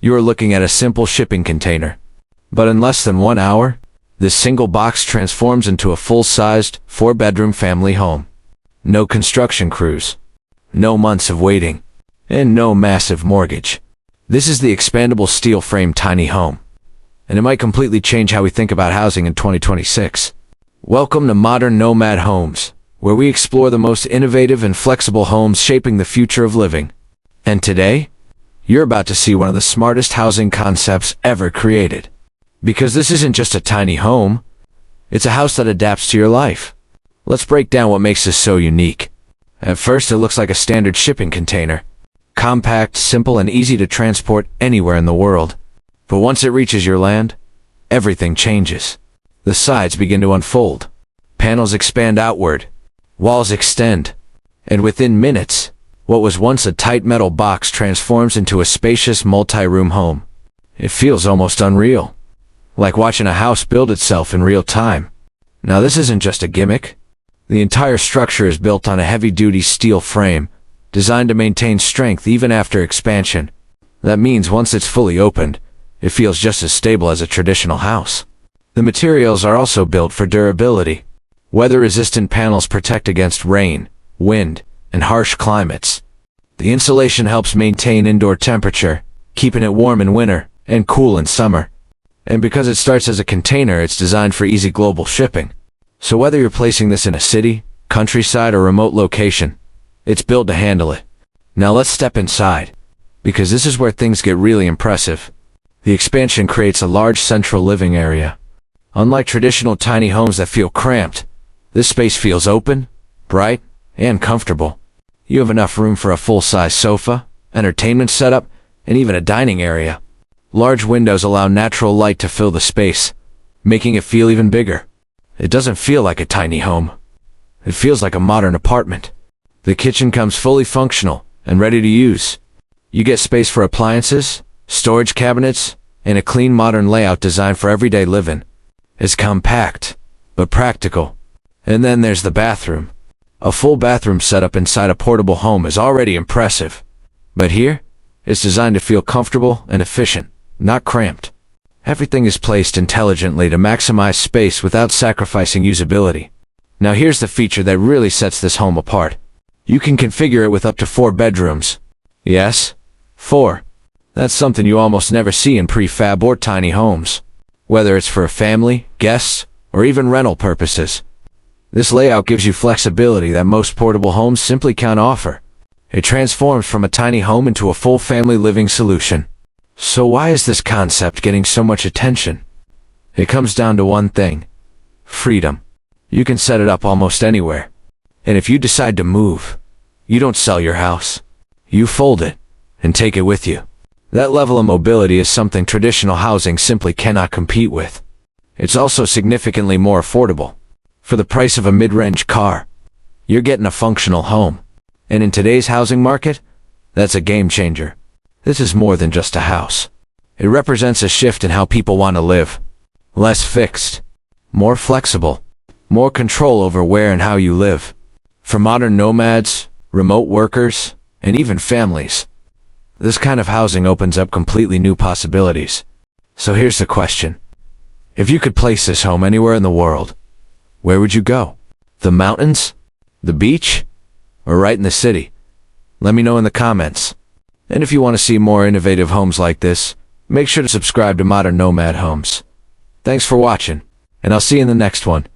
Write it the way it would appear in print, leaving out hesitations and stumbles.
You are looking at a simple shipping container. But in less than 1 hour, this single box transforms into a full-sized, 4-bedroom family home. No construction crews, no months of waiting, and no massive mortgage. This is the expandable steel frame tiny home, and it might completely change how we think about housing in 2026. Welcome to Modern Nomad Homes, where we explore the most innovative and flexible homes shaping the future of living. And today, you're about to see one of the smartest housing concepts ever created. Because this isn't just a tiny home, it's a house that adapts to your life. Let's break down what makes this so unique. At first, it looks like a standard shipping container. Compact, simple, and easy to transport anywhere in the world. But once it reaches your land, everything changes. The sides begin to unfold. Panels expand outward. Walls extend. And within minutes, what was once a tight metal box transforms into a spacious multi-room home. It feels almost unreal, like watching a house build itself in real time. Now this isn't just a gimmick. The entire structure is built on a heavy-duty steel frame, designed to maintain strength even after expansion. That means once it's fully opened, it feels just as stable as a traditional house. The materials are also built for durability. Weather-resistant panels protect against rain, wind, and harsh climates. The insulation helps maintain indoor temperature, keeping it warm in winter and cool in summer. And because it starts as a container, it's designed for easy global shipping. So whether you're placing this in a city, countryside, or remote location, it's built to handle it. Now let's step inside, because this is where things get really impressive. The expansion creates a large central living area. Unlike traditional tiny homes that feel cramped, this space feels open, bright, and comfortable. You have enough room for a full-size sofa, entertainment setup, and even a dining area. Large windows allow natural light to fill the space, making it feel even bigger. It doesn't feel like a tiny home. It feels like a modern apartment. The kitchen comes fully functional and ready to use. You get space for appliances, storage cabinets, and a clean modern layout designed for everyday living. It's compact, but practical. And then there's the bathroom. A full bathroom setup inside a portable home is already impressive. But here, it's designed to feel comfortable and efficient, not cramped. Everything is placed intelligently to maximize space without sacrificing usability. Now here's the feature that really sets this home apart. You can configure it with up to 4 bedrooms. Yes, 4. That's something you almost never see in prefab or tiny homes. Whether it's for a family, guests, or even rental purposes. This layout gives you flexibility that most portable homes simply can't offer. It transforms from a tiny home into a full family living solution. So why is this concept getting so much attention? It comes down to one thing: freedom. You can set it up almost anywhere. And if you decide to move, you don't sell your house. You fold it and take it with you. That level of mobility is something traditional housing simply cannot compete with. It's also significantly more affordable. For the price of a mid-range car, you're getting a functional home. And in today's housing market, that's a game changer. This is more than just a house. It represents a shift in how people want to live. Less fixed, more flexible, more control over where and how you live. For modern nomads, remote workers, and even families, this kind of housing opens up completely new possibilities. So here's the question. If you could place this home anywhere in the world, where would you go? The mountains? The beach? Or right in the city? Let me know in the comments. And if you want to see more innovative homes like this, make sure to subscribe to Modern Nomad Homes. Thanks for watching, and I'll see you in the next one.